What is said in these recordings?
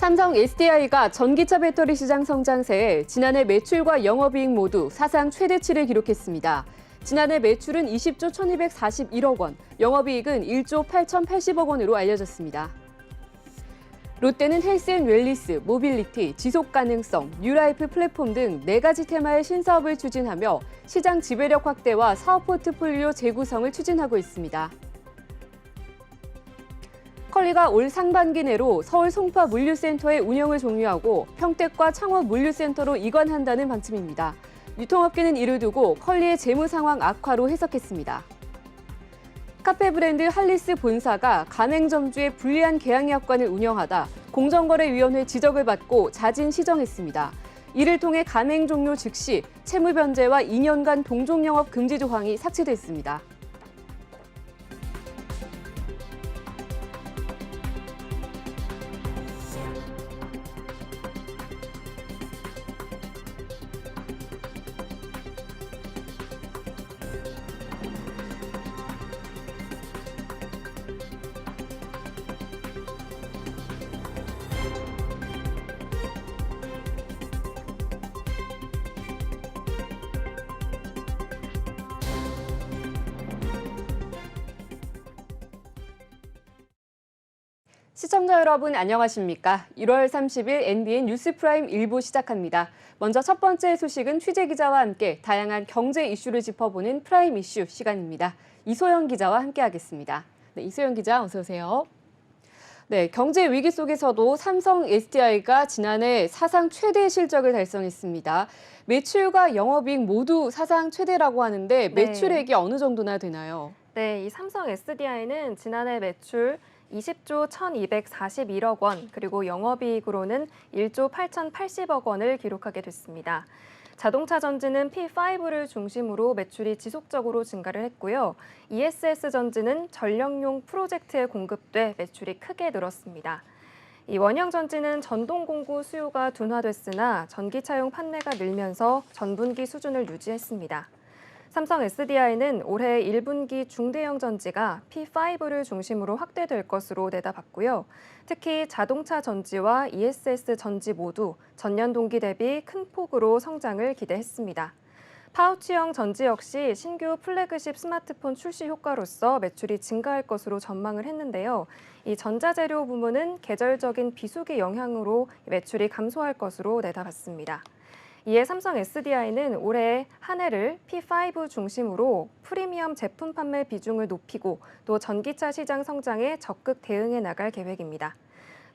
삼성 SDI가 전기차 배터리 시장 성장세에 지난해 매출과 영업이익 모두 사상 최대치를 기록했습니다. 지난해 매출은 20조 1241억 원, 영업이익은 1조 8080억 원으로 알려졌습니다. 롯데는 헬스앤웰니스, 모빌리티, 지속가능성, 뉴라이프 플랫폼 등 4가지 테마의 신사업을 추진하며 시장 지배력 확대와 사업 포트폴리오 재구성을 추진하고 있습니다. 컬리가 올 상반기 내로 서울 송파 물류센터의 운영을 종료하고 평택과 창원 물류센터로 이관한다는 방침입니다. 유통업계는 이를 두고 컬리의 재무 상황 악화로 해석했습니다. 카페 브랜드 할리스 본사가 가맹점주의 불리한 계약약관을 운영하다 공정거래위원회 지적을 받고 자진 시정했습니다. 이를 통해 가맹 종료 즉시 채무 변제와 2년간 동종영업 금지 조항이 삭제됐습니다. 시청자 여러분 안녕하십니까? 1월 30일 NBN 뉴스프라임 1부 시작합니다. 먼저 첫 번째 소식은 취재기자와 함께 다양한 경제 이슈를 짚어보는 프라임 이슈 시간입니다. 이소영 기자와 함께하겠습니다. 네, 이소영 기자 어서 오세요. 네, 경제 위기 속에서도 삼성 SDI가 지난해 사상 최대 실적을 달성했습니다. 매출과 영업이익 모두 사상 최대라고 하는데 매출액이 어느 정도나 되나요? 네, 이 삼성 SDI는 지난해 매출 20조 1,241억 원, 그리고 영업이익으로는 1조 8,080억 원을 기록하게 됐습니다. 자동차 전지는 P5를 중심으로 매출이 지속적으로 증가를 했고요. ESS 전지는 전력용 프로젝트에 공급돼 매출이 크게 늘었습니다. 이 원형 전지는 전동 공구 수요가 둔화됐으나 전기차용 판매가 늘면서 전분기 수준을 유지했습니다. 삼성 SDI는 올해 1분기 중대형 전지가 P5를 중심으로 확대될 것으로 내다봤고요. 특히 자동차 전지와 ESS 전지 모두 전년 동기 대비 큰 폭으로 성장을 기대했습니다. 파우치형 전지 역시 신규 플래그십 스마트폰 출시 효과로서 매출이 증가할 것으로 전망을 했는데요. 이 전자재료 부문은 계절적인 비수기 영향으로 매출이 감소할 것으로 내다봤습니다. 이에 삼성 SDI는 올해 한 해를 P5 중심으로 프리미엄 제품 판매 비중을 높이고 또 전기차 시장 성장에 적극 대응해 나갈 계획입니다.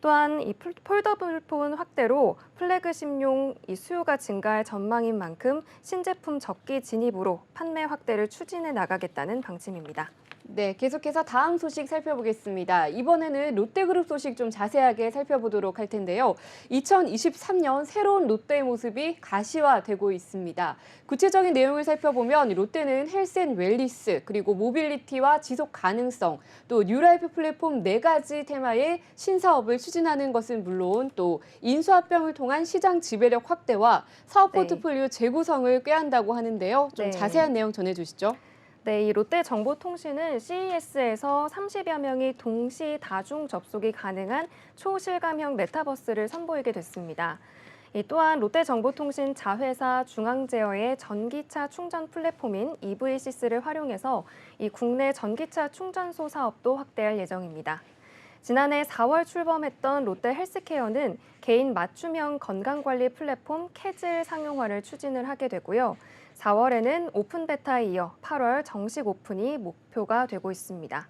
또한 이 폴더블 폰 확대로 플래그십용 이 수요가 증가할 전망인 만큼 신제품 적기 진입으로 판매 확대를 추진해 나가겠다는 방침입니다. 네, 계속해서 다음 소식 살펴보겠습니다. 이번에는 롯데그룹 소식 좀 자세하게 살펴보도록 할 텐데요. 2023년 새로운 롯데의 모습이 가시화되고 있습니다. 구체적인 내용을 살펴보면 롯데는 헬스앤웰니스, 그리고 모빌리티와 지속 가능성, 또 뉴라이프 플랫폼 4가지 테마의 신사업을 추진하는 것은 물론 또 인수합병을 통한 시장 지배력 확대와 사업 포트폴리오 재구성을 꾀한다고 하는데요. 좀 자세한 내용 전해주시죠. 네, 이 롯데정보통신은 CES에서 30여 명이 동시 다중 접속이 가능한 초실감형 메타버스를 선보이게 됐습니다. 또한 롯데정보통신 자회사 중앙제어의 전기차 충전 플랫폼인 EV시스를 활용해서 이 국내 전기차 충전소 사업도 확대할 예정입니다. 지난해 4월 출범했던 롯데 헬스케어는 개인 맞춤형 건강관리 플랫폼 캐즐 상용화를 추진을 하게 되고요. 4월에는 오픈 베타에 이어 8월 정식 오픈이 목표가 되고 있습니다.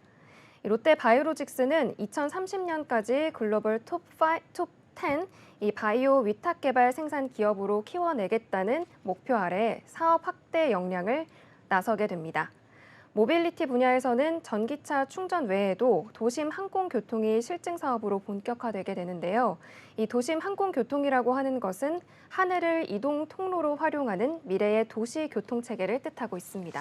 롯데 바이오로직스는 2030년까지 글로벌 톱10 이 바이오 위탁 개발 생산 기업으로 키워내겠다는 목표 아래 사업 확대 역량을 나서게 됩니다. 모빌리티 분야에서는 전기차 충전 외에도 도심 항공교통이 실증 사업으로 본격화되게 되는데요. 이 도심 항공교통이라고 하는 것은 하늘을 이동 통로로 활용하는 미래의 도시 교통 체계를 뜻하고 있습니다.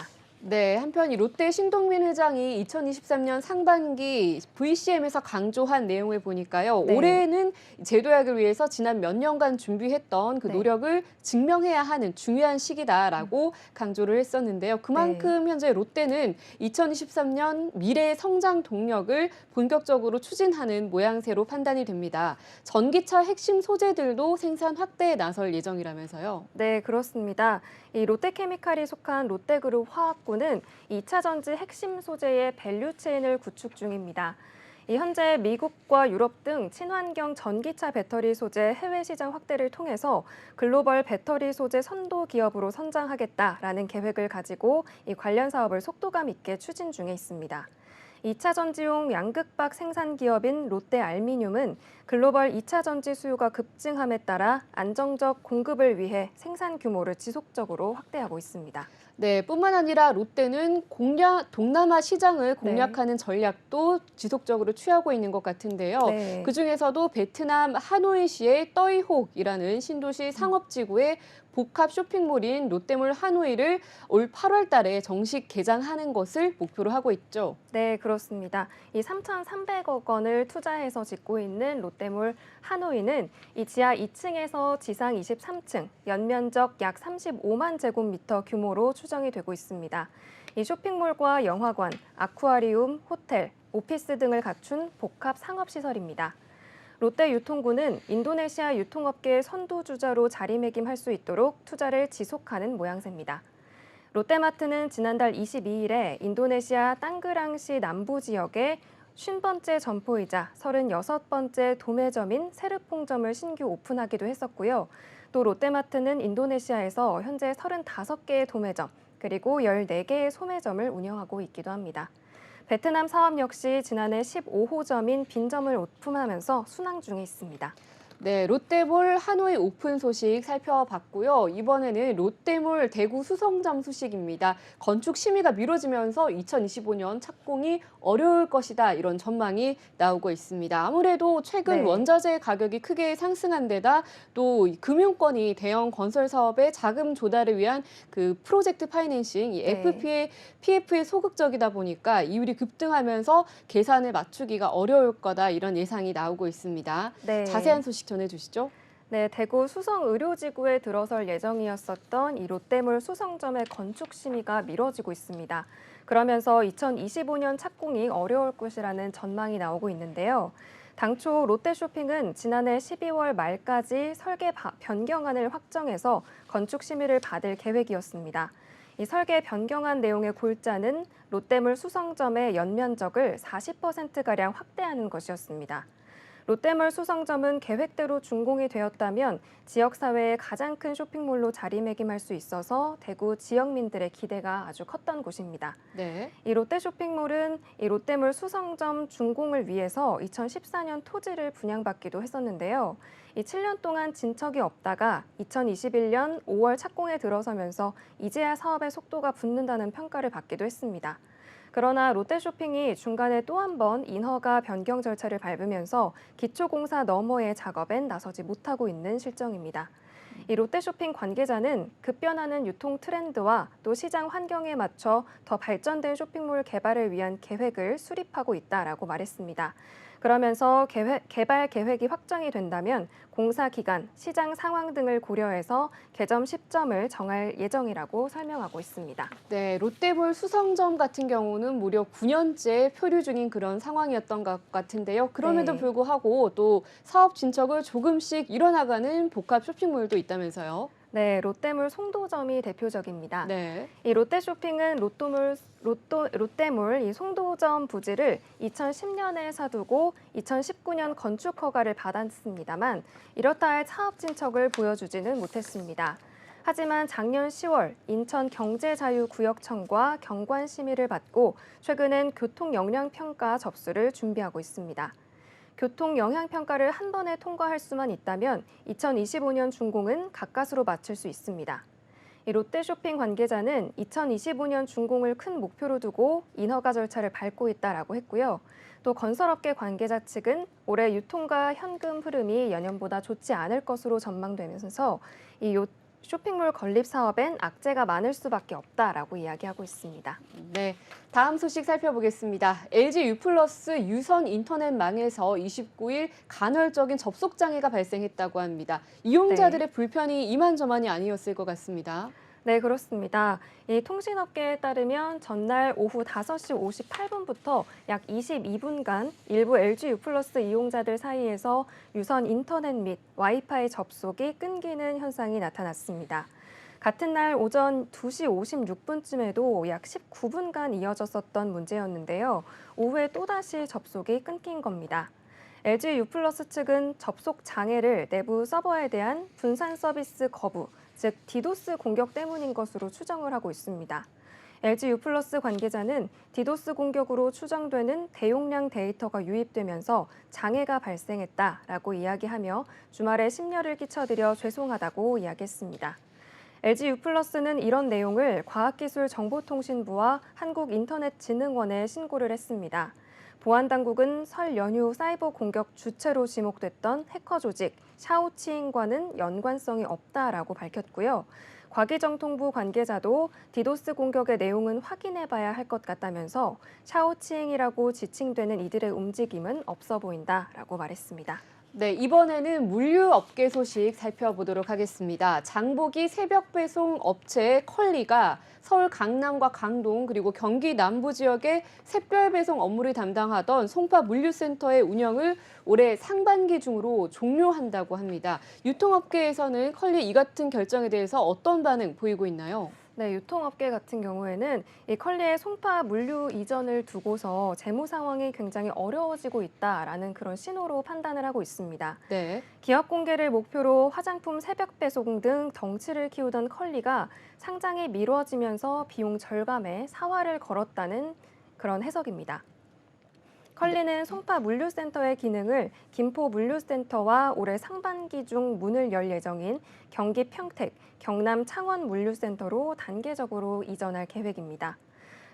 네, 한편 이 롯데 신동민 회장이 2023년 상반기 VCM에서 강조한 내용을 보니까요. 네. 올해는 제도약을 위해서 지난 몇 년간 준비했던 그 네. 노력을 증명해야 하는 중요한 시기다라고 강조를 했었는데요. 그만큼 현재 롯데는 2023년 미래 성장 동력을 본격적으로 추진하는 모양새로 판단이 됩니다. 전기차 핵심 소재들도 생산 확대에 나설 예정이라면서요. 네, 그렇습니다. 이 롯데케미칼이 속한 롯데그룹 화학군은 2차 전지 핵심 소재의 밸류체인을 구축 중입니다. 현재 미국과 유럽 등 친환경 전기차 배터리 소재 해외 시장 확대를 통해서 글로벌 배터리 소재 선도 기업으로 선장하겠다라는 계획을 가지고 이 관련 사업을 속도감 있게 추진 중에 있습니다. 2차 전지용 양극박 생산 기업인 롯데알미늄은 글로벌 2차 전지 수요가 급증함에 따라 안정적 공급을 위해 생산 규모를 지속적으로 확대하고 있습니다. 네, 뿐만 아니라 롯데는 동남아 시장을 공략하는 전략도 지속적으로 취하고 있는 것 같은데요. 네. 그중에서도 베트남 하노이시의 떠이혹이라는 신도시 상업지구의 복합 쇼핑몰인 롯데몰 하노이를 올 8월 달에 정식 개장하는 것을 목표로 하고 있죠. 네, 그렇습니다. 이 3,300억 원을 투자해서 짓고 있는 롯데몰 하노이는 이 지하 2층에서 지상 23층, 연면적 약 35만 제곱미터 규모로 추정이 되고 있습니다. 이 쇼핑몰과 영화관, 아쿠아리움, 호텔, 오피스 등을 갖춘 복합 상업시설입니다. 롯데 유통구는 인도네시아 유통업계의 선두주자로 자리매김할 수 있도록 투자를 지속하는 모양새입니다. 롯데마트는 지난달 22일에 인도네시아 땅그랑시 남부 지역에 50번째 점포이자 36번째 도매점인 세르퐁점을 신규 오픈하기도 했었고요. 또 롯데마트는 인도네시아에서 현재 35개의 도매점, 그리고 14개의 소매점을 운영하고 있기도 합니다. 베트남 사업 역시 지난해 15호점인 빈점을 오픈하면서 순항 중에 있습니다. 네, 롯데몰 하노이 오픈 소식 살펴봤고요. 이번에는 롯데몰 대구 수성점 소식입니다. 건축 심의가 미뤄지면서 2025년 착공이 어려울 것이다, 이런 전망이 나오고 있습니다. 아무래도 최근 네. 원자재 가격이 크게 상승한 데다 또 금융권이 대형 건설 사업의 자금 조달을 위한 그 프로젝트 파이낸싱, 이 네. PF에 소극적이다 보니까 이율이 급등하면서 계산을 맞추기가 어려울 거다, 이런 예상이 나오고 있습니다. 네. 자세한 소식 전해주시죠. 네, 대구 수성의료지구에 들어설 예정이었었던 이 롯데몰 수성점의 건축 심의가 미뤄지고 있습니다. 그러면서 2025년 착공이 어려울 것이라는 전망이 나오고 있는데요. 당초 롯데쇼핑은 지난해 12월 말까지 설계 변경안을 확정해서 건축 심의를 받을 계획이었습니다. 이 설계 변경안 내용의 골자는 롯데몰 수성점의 연면적을 40%가량 확대하는 것이었습니다. 롯데몰 수성점은 계획대로 준공이 되었다면 지역사회의 가장 큰 쇼핑몰로 자리매김할 수 있어서 대구 지역민들의 기대가 아주 컸던 곳입니다. 네. 이 롯데 쇼핑몰은 이 롯데몰 수성점 준공을 위해서 2014년 토지를 분양받기도 했었는데요. 이 7년 동안 진척이 없다가 2021년 5월 착공에 들어서면서 이제야 사업의 속도가 붙는다는 평가를 받기도 했습니다. 그러나 롯데쇼핑이 중간에 또 한 번 인허가 변경 절차를 밟으면서 기초공사 너머의 작업엔 나서지 못하고 있는 실정입니다. 이 롯데쇼핑 관계자는 급변하는 유통 트렌드와 또 시장 환경에 맞춰 더 발전된 쇼핑몰 개발을 위한 계획을 수립하고 있다라고 말했습니다. 그러면서 개발 계획이 확정이 된다면 공사 기간, 시장 상황 등을 고려해서 개점 시점을 정할 예정이라고 설명하고 있습니다. 네, 롯데몰 수성점 같은 경우는 무려 9년째 표류 중인 그런 상황이었던 것 같은데요. 그럼에도 네. 불구하고 또 사업 진척을 조금씩 이뤄나가는 복합 쇼핑몰도 있다면서요. 네, 롯데몰 송도점이 대표적입니다. 네. 이 롯데쇼핑은 롯데몰 이 송도점 부지를 2010년에 사두고 2019년 건축 허가를 받았습니다만 이렇다 할 사업 진척을 보여주지는 못했습니다. 하지만 작년 10월 인천경제자유구역청과 경관 심의를 받고 최근엔 교통영향평가 접수를 준비하고 있습니다. 교통영향평가를 한 번에 통과할 수만 있다면 2025년 준공은 가까스로 맞출 수 있습니다. 이 롯데쇼핑 관계자는 2025년 준공을 큰 목표로 두고 인허가 절차를 밟고 있다라고 했고요. 또 건설업계 관계자 측은 올해 유통과 현금 흐름이 예년보다 좋지 않을 것으로 전망되면서 이 쇼핑몰 건립 사업엔 악재가 많을 수밖에 없다라고 이야기하고 있습니다. 네, 다음 소식 살펴보겠습니다. LG U+ 유선 인터넷망에서 29일 간헐적인 접속 장애가 발생했다고 합니다. 이용자들의 불편이 이만저만이 아니었을 것 같습니다. 네, 그렇습니다. 이 통신업계에 따르면 전날 오후 5시 58분부터 약 22분간 일부 LG U+ 이용자들 사이에서 유선 인터넷 및 와이파이 접속이 끊기는 현상이 나타났습니다. 같은 날 오전 2시 56분쯤에도 약 19분간 이어졌었던 문제였는데요. 오후에 또다시 접속이 끊긴 겁니다. LG U+ 측은 접속 장애를 내부 서버에 대한 분산 서비스 거부, 즉 디도스 공격 때문인 것으로 추정을 하고 있습니다. LG U+ 관계자는 디도스 공격으로 추정되는 대용량 데이터가 유입되면서 장애가 발생했다라고 이야기하며 주말에 심려를 끼쳐드려 죄송하다고 이야기했습니다. LG U+는 이런 내용을 과학기술정보통신부와 한국인터넷진흥원에 신고를 했습니다. 보안당국은 설 연휴 사이버 공격 주체로 지목됐던 해커 조직 샤오치잉과는 연관성이 없다라고 밝혔고요. 과기정통부 관계자도 디도스 공격의 내용은 확인해봐야 할 것 같다면서 샤오치잉이라고 지칭되는 이들의 움직임은 없어 보인다라고 말했습니다. 네, 이번에는 물류업계 소식 살펴보도록 하겠습니다. 장보기 새벽 배송 업체 컬리가 서울 강남과 강동 그리고 경기 남부 지역의 샛별 배송 업무를 담당하던 송파 물류센터의 운영을 올해 상반기 중으로 종료한다고 합니다. 유통업계에서는 컬리 이 같은 결정에 대해서 어떤 반응 보이고 있나요? 네, 유통업계 같은 경우에는 이 컬리의 송파 물류 이전을 두고서 재무 상황이 굉장히 어려워지고 있다라는 그런 신호로 판단을 하고 있습니다. 네. 기업 공개를 목표로 화장품 새벽 배송 등 덩치를 키우던 컬리가 상장이 미뤄지면서 비용 절감에 사활을 걸었다는 그런 해석입니다. 컬리는 송파 물류센터의 기능을 김포 물류센터와 올해 상반기 중 문을 열 예정인 경기 평택, 경남 창원 물류센터로 단계적으로 이전할 계획입니다.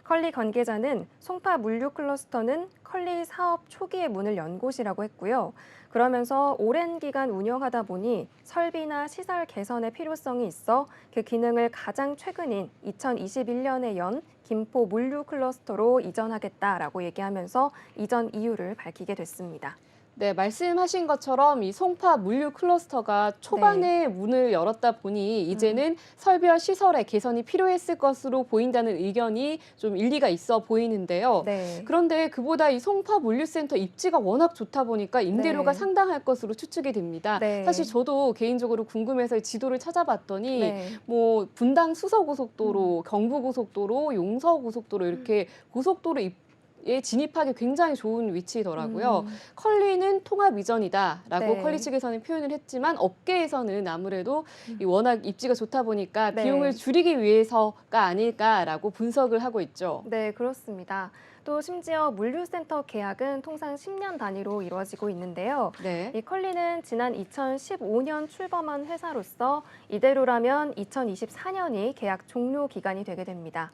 컬리 관계자는 송파 물류 클러스터는 컬리 사업 초기에 문을 연 곳이라고 했고요. 그러면서 오랜 기간 운영하다 보니 설비나 시설 개선의 필요성이 있어 그 기능을 가장 최근인 2021년에 연 김포 물류 클러스터로 이전하겠다라고 얘기하면서 이전 이유를 밝히게 됐습니다. 네, 말씀하신 것처럼 이 송파 물류 클러스터가 초반에 문을 열었다 보니 이제는 설비와 시설의 개선이 필요했을 것으로 보인다는 의견이 좀 일리가 있어 보이는데요. 네. 그런데 그보다 이 송파 물류센터 입지가 워낙 좋다 보니까 임대료가 네. 상당할 것으로 추측이 됩니다. 네. 사실 저도 개인적으로 궁금해서 지도를 찾아봤더니 네. 뭐 분당 수서고속도로, 경부고속도로, 용서고속도로 이렇게 고속도로 에 진입하기 굉장히 좋은 위치더라고요. 컬리는 통합 이전이다라고 네. 컬리 측에서는 표현을 했지만 업계에서는 아무래도 이 워낙 입지가 좋다 보니까 네. 비용을 줄이기 위해서가 아닐까라고 분석을 하고 있죠. 네, 그렇습니다. 또 심지어 물류센터 계약은 통상 10년 단위로 이루어지고 있는데요. 네. 이 컬리는 지난 2015년 출범한 회사로서 이대로라면 2024년이 계약 종료 기간이 되게 됩니다.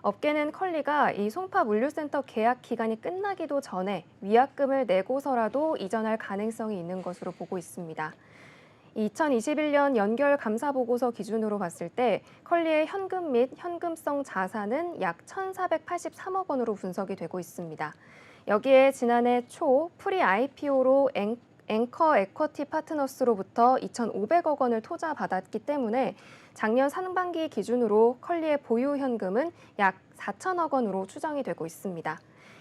업계는 컬리가 이 송파 물류센터 계약 기간이 끝나기도 전에 위약금을 내고서라도 이전할 가능성이 있는 것으로 보고 있습니다. 2021년 연결 감사 보고서 기준으로 봤을 때 컬리의 현금 및 현금성 자산은 약 1,483억 원으로 분석이 되고 있습니다. 여기에 지난해 초 프리 IPO로 앵커 에쿼티 파트너스로부터 2,500억 원을 투자받았기 때문에 작년 상반기 기준으로 컬리의 보유 현금은 약 4천억 원으로 추정이 되고 있습니다.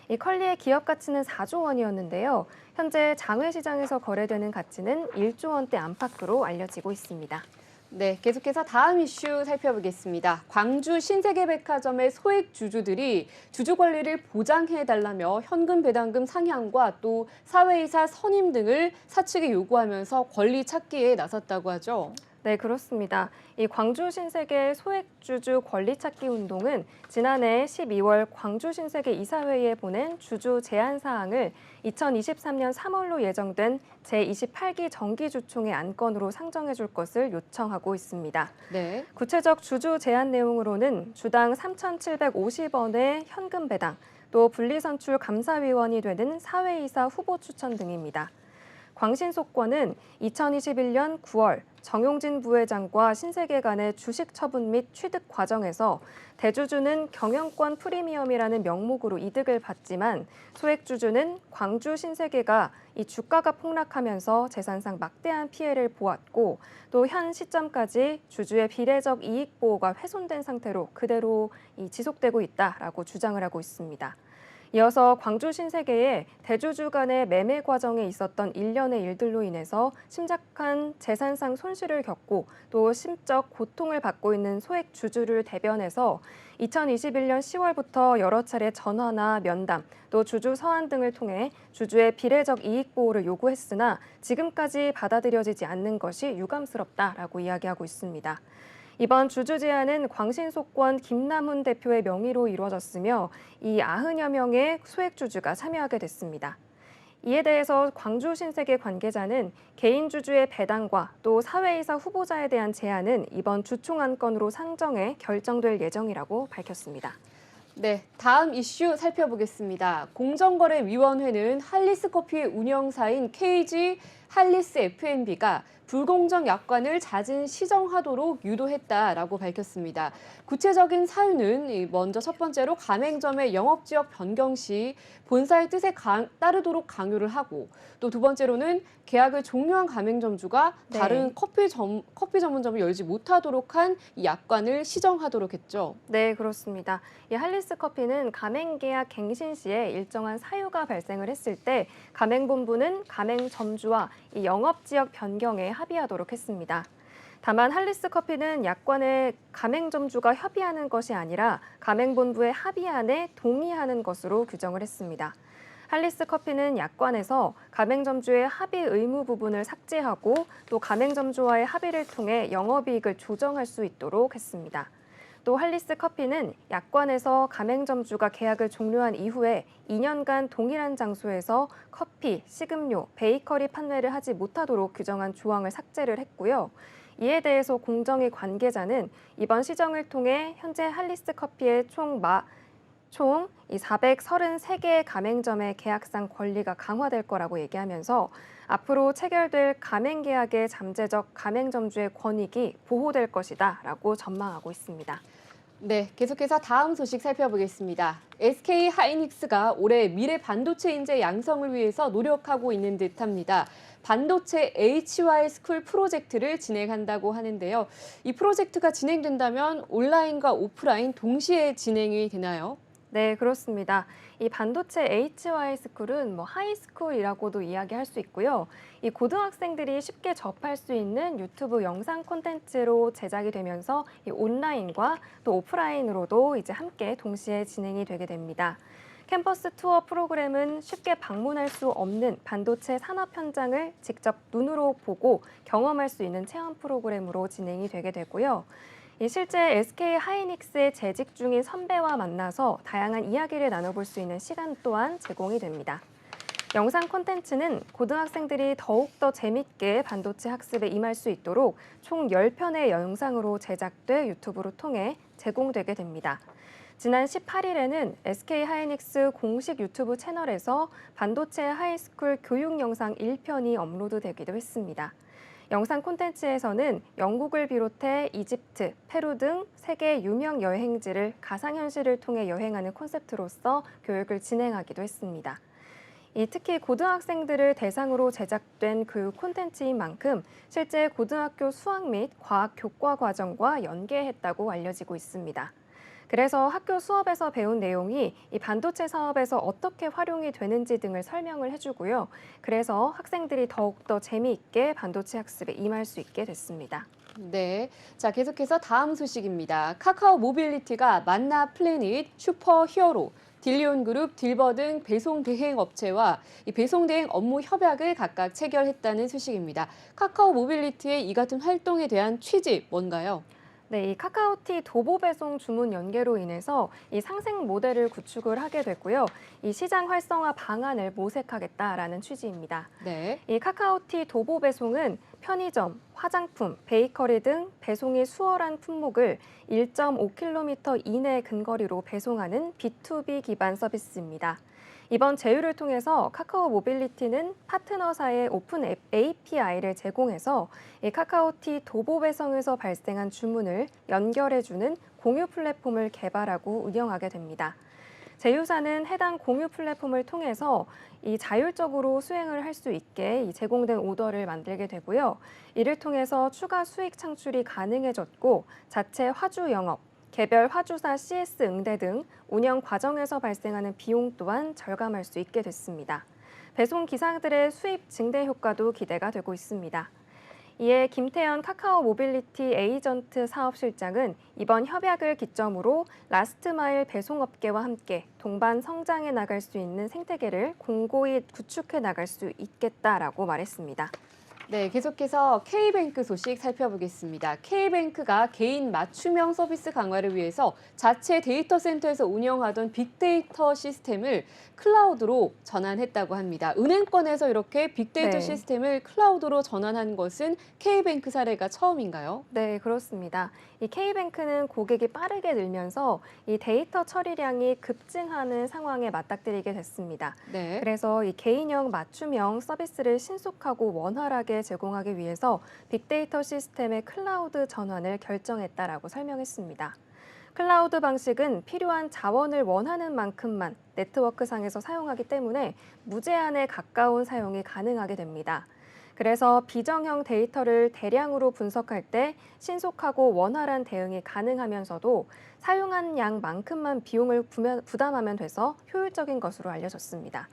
이 컬리의 기업 가치는 4조 원이었는데요. 현재 장외시장에서 거래되는 가치는 1조 원대 안팎으로 알려지고 있습니다. 네, 계속해서 다음 이슈 살펴보겠습니다. 광주 신세계백화점의 소액 주주들이 주주 권리를 보장해달라며 현금 배당금 상향과 또 사회이사 선임 등을 사측에 요구하면서 권리 찾기에 나섰다고 하죠. 네, 그렇습니다. 이 광주 신세계 소액주주 권리찾기 운동은 지난해 12월 광주 신세계 이사회에 보낸 주주 제안 사항을 2023년 3월로 예정된 제28기 정기주총의 안건으로 상정해 줄 것을 요청하고 있습니다. 네. 구체적 주주 제안 내용으로는 주당 3,750원의 현금 배당, 또 분리선출 감사위원이 되는 사회이사 후보 추천 등입니다. 광신속권은 2021년 9월 정용진 부회장과 신세계 간의 주식 처분 및 취득 과정에서 대주주는 경영권 프리미엄이라는 명목으로 이득을 받지만 소액주주는 광주 신세계가 이 주가가 폭락하면서 재산상 막대한 피해를 보았고 또 현 시점까지 주주의 비례적 이익 보호가 훼손된 상태로 그대로 지속되고 있다라고 주장을 하고 있습니다. 이어서 광주 신세계의 대주주 간의 매매 과정에 있었던 일련의 일들로 인해서 심각한 재산상 손실을 겪고 또 심적 고통을 받고 있는 소액 주주를 대변해서 2021년 10월부터 여러 차례 전화나 면담, 또 주주 서한 등을 통해 주주의 비례적 이익 보호를 요구했으나 지금까지 받아들여지지 않는 것이 유감스럽다라고 이야기하고 있습니다. 이번 주주 제안은 광신속권 김남훈 대표의 명의로 이루어졌으며 이 90여 명의 소액주주가 참여하게 됐습니다. 이에 대해서 광주 신세계 관계자는 개인 주주의 배당과 또 사회이사 후보자에 대한 제안은 이번 주총 안건으로 상정해 결정될 예정이라고 밝혔습니다. 네, 다음 이슈 살펴보겠습니다. 공정거래위원회는 할리스커피의 운영사인 KG 할리스 F&B가 불공정 약관을 잦은 시정하도록 유도했다라고 밝혔습니다. 구체적인 사유는 먼저 첫 번째로 가맹점의 영업지역 변경 시 본사의 뜻에 따르도록 강요를 하고 또 두 번째로는 계약을 종료한 가맹점주가 다른 커피 전문점을 열지 못하도록 한 이 약관을 시정하도록 했죠. 네, 그렇습니다. 이 할리스 커피는 가맹계약 갱신 시에 일정한 사유가 발생을 했을 때 가맹본부는 가맹점주와 이 영업지역 변경에 합의하도록 했습니다. 다만 할리스 커피는 약관에 가맹점주가 협의하는 것이 아니라 가맹본부의 합의안에 동의하는 것으로 규정을 했습니다. 할리스 커피는 약관에서 가맹점주의 합의 의무 부분을 삭제하고 또 가맹점주와의 합의를 통해 영업이익을 조정할 수 있도록 했습니다. 또 할리스 커피는 약관에서 가맹점주가 계약을 종료한 이후에 2년간 동일한 장소에서 커피, 식음료, 베이커리 판매를 하지 못하도록 규정한 조항을 삭제를 했고요. 이에 대해서 공정위 관계자는 이번 시정을 통해 현재 할리스 커피의 총 433개의 가맹점의 계약상 권리가 강화될 거라고 얘기하면서 앞으로 체결될 가맹계약의 잠재적 가맹점주의 권익이 보호될 것이다라고 전망하고 있습니다. 네, 계속해서 다음 소식 살펴보겠습니다. SK 하이닉스가 올해 미래 반도체 인재 양성을 위해서 노력하고 있는 듯합니다. 반도체 HY 스쿨 프로젝트를 진행한다고 하는데요. 이 프로젝트가 진행된다면 온라인과 오프라인 동시에 진행이 되나요? 네, 그렇습니다. 이 반도체 HY 스쿨은 하이스쿨이라고도 이야기할 수 있고요. 이 고등학생들이 쉽게 접할 수 있는 유튜브 영상 콘텐츠로 제작이 되면서 이 온라인과 또 오프라인으로도 이제 함께 동시에 진행이 되게 됩니다. 캠퍼스 투어 프로그램은 쉽게 방문할 수 없는 반도체 산업 현장을 직접 눈으로 보고 경험할 수 있는 체험 프로그램으로 진행이 되게 되고요. 실제 SK 하이닉스에 재직 중인 선배와 만나서 다양한 이야기를 나눠볼 수 있는 시간 또한 제공이 됩니다. 영상 콘텐츠는 고등학생들이 더욱더 재밌게 반도체 학습에 임할 수 있도록 총 10편의 영상으로 제작돼 유튜브로 통해 제공되게 됩니다. 지난 18일에는 SK 하이닉스 공식 유튜브 채널에서 반도체 하이스쿨 교육 영상 1편이 업로드되기도 했습니다. 영상 콘텐츠에서는 영국을 비롯해 이집트, 페루 등 세계 유명 여행지를 가상현실을 통해 여행하는 콘셉트로서 교육을 진행하기도 했습니다. 특히 고등학생들을 대상으로 제작된 교육 콘텐츠인 만큼 실제 고등학교 수학 및 과학 교과 과정과 연계했다고 알려지고 있습니다. 그래서 학교 수업에서 배운 내용이 이 반도체 사업에서 어떻게 활용이 되는지 등을 설명을 해주고요. 그래서 학생들이 더욱더 재미있게 반도체 학습에 임할 수 있게 됐습니다. 네, 자 계속해서 다음 소식입니다. 카카오 모빌리티가 만나 플래닛, 슈퍼 히어로, 딜리온 그룹, 딜버 등 배송 대행 업체와 이 배송 대행 업무 협약을 각각 체결했다는 소식입니다. 카카오 모빌리티의 이 같은 활동에 대한 취지 뭔가요? 네, 이 카카오티 도보 배송 주문 연계로 인해서 이 상생 모델을 구축을 하게 됐고요. 이 시장 활성화 방안을 모색하겠다라는 취지입니다. 네. 이 카카오티 도보 배송은 편의점, 화장품, 베이커리 등 배송이 수월한 품목을 1.5km 이내 근거리로 배송하는 B2B 기반 서비스입니다. 이번 제휴를 통해서 카카오 모빌리티는 파트너사의 오픈 API를 제공해서 이 카카오티 도보 배송에서 발생한 주문을 연결해주는 공유 플랫폼을 개발하고 운영하게 됩니다. 제휴사는 해당 공유 플랫폼을 통해서 이 자율적으로 수행을 할 수 있게 이 제공된 오더를 만들게 되고요. 이를 통해서 추가 수익 창출이 가능해졌고 자체 화주 영업, 개별 화주사 CS 응대 등 운영 과정에서 발생하는 비용 또한 절감할 수 있게 됐습니다. 배송 기사들의 수입 증대 효과도 기대가 되고 있습니다. 이에 김태현 카카오 모빌리티 에이전트 사업실장은 이번 협약을 기점으로 라스트마일 배송업계와 함께 동반 성장해 나갈 수 있는 생태계를 공고히 구축해 나갈 수 있겠다라고 말했습니다. 네, 계속해서 K뱅크 소식 살펴보겠습니다. K뱅크가 개인 맞춤형 서비스 강화를 위해서 자체 데이터 센터에서 운영하던 빅데이터 시스템을 클라우드로 전환했다고 합니다. 은행권에서 이렇게 빅데이터 네. 시스템을 클라우드로 전환한 것은 K뱅크 사례가 처음인가요? 네, 그렇습니다. 이 K뱅크는 고객이 빠르게 늘면서 이 데이터 처리량이 급증하는 상황에 맞닥뜨리게 됐습니다. 네. 그래서 이 개인형 맞춤형 서비스를 신속하고 원활하게 제공하기 위해서 빅데이터 시스템의 클라우드 전환을 결정했다라고 설명했습니다. 클라우드 방식은 필요한 자원을 원하는 만큼만 네트워크상에서 사용하기 때문에 무제한에 가까운 사용이 가능하게 됩니다. 그래서 비정형 데이터를 대량으로 분석할 때 신속하고 원활한 대응이 가능하면서도 사용한 양만큼만 비용을 부담하면 돼서 효율적인 것으로 알려졌습니다.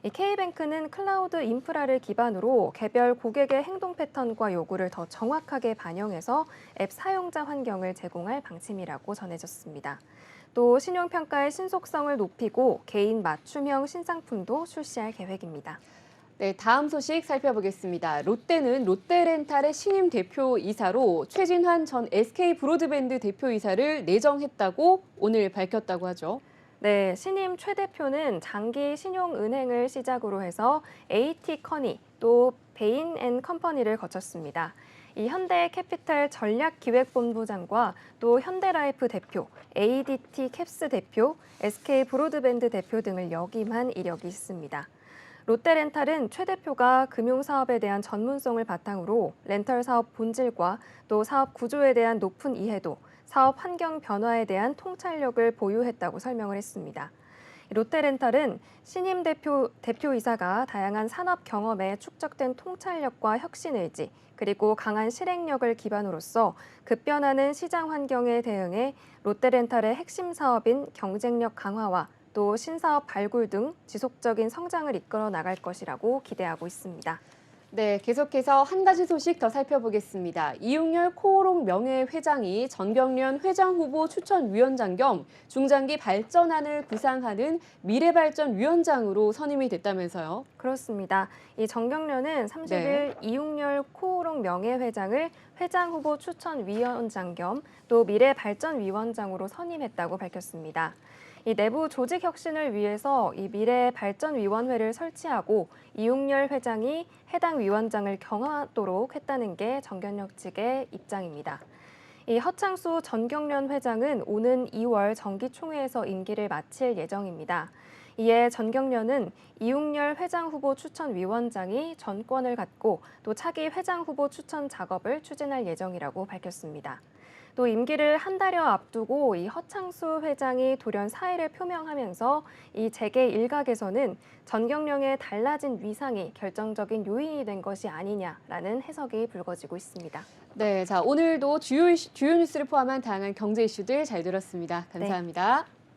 이 K뱅크는 클라우드 인프라를 기반으로 개별 고객의 행동 패턴과 요구를 더 정확하게 반영해서 앱 사용자 환경을 제공할 방침이라고 전해졌습니다. 또 신용평가의 신속성을 높이고 개인 맞춤형 신상품도 출시할 계획입니다. 네, 다음 소식 살펴보겠습니다. 롯데는 롯데렌탈의 신임 대표이사로 최진환 전 SK 브로드밴드 대표이사를 내정했다고 오늘 밝혔다고 하죠. 네, 신임 최 대표는 장기 신용은행을 시작으로 해서 AT커니 또 베인앤컴퍼니를 거쳤습니다. 이 현대캐피탈 전략기획본부장과 또 현대라이프 대표, ADT 캡스 대표, SK 브로드밴드 대표 등을 역임한 이력이 있습니다. 롯데렌탈은 최 대표가 금융사업에 대한 전문성을 바탕으로 렌털 사업 본질과 또 사업 구조에 대한 높은 이해도, 사업 환경 변화에 대한 통찰력을 보유했다고 설명을 했습니다. 롯데렌탈은 신임 대표이사가 다양한 산업 경험에 축적된 통찰력과 혁신의지, 그리고 강한 실행력을 기반으로서 급변하는 시장 환경에 대응해 롯데렌탈의 핵심 사업인 경쟁력 강화와 또 신사업 발굴 등 지속적인 성장을 이끌어 나갈 것이라고 기대하고 있습니다. 네, 계속해서 한 가지 소식 더 살펴보겠습니다. 이웅열 코오롱 명예회장이 전경련 회장 후보 추천위원장 겸 중장기 발전안을 구상하는 미래발전위원장으로 선임이 됐다면서요? 그렇습니다. 이 정경련은 30일 이웅열 코오롱 명예회장을 회장 후보 추천위원장 겸 또 미래발전위원장으로 선임했다고 밝혔습니다. 이 내부 조직 혁신을 위해서 이 미래발전위원회를 설치하고 이웅열 회장이 해당 위원장을 경하도록 했다는 게 정경련 측의 입장입니다. 이 허창수 전경련 회장은 오는 2월 정기총회에서 임기를 마칠 예정입니다. 이에 전경련은 이웅열 회장 후보 추천위원장이 전권을 갖고 또 차기 회장 후보 추천 작업을 추진할 예정이라고 밝혔습니다. 또 임기를 한 달여 앞두고 이 허창수 회장이 돌연 사의를 표명하면서 이 재계 일각에서는 전경련의 달라진 위상이 결정적인 요인이 된 것이 아니냐라는 해석이 불거지고 있습니다. 네, 자 오늘도 주요 뉴스를 포함한 다양한 경제 이슈들 잘 들었습니다. 감사합니다. 네.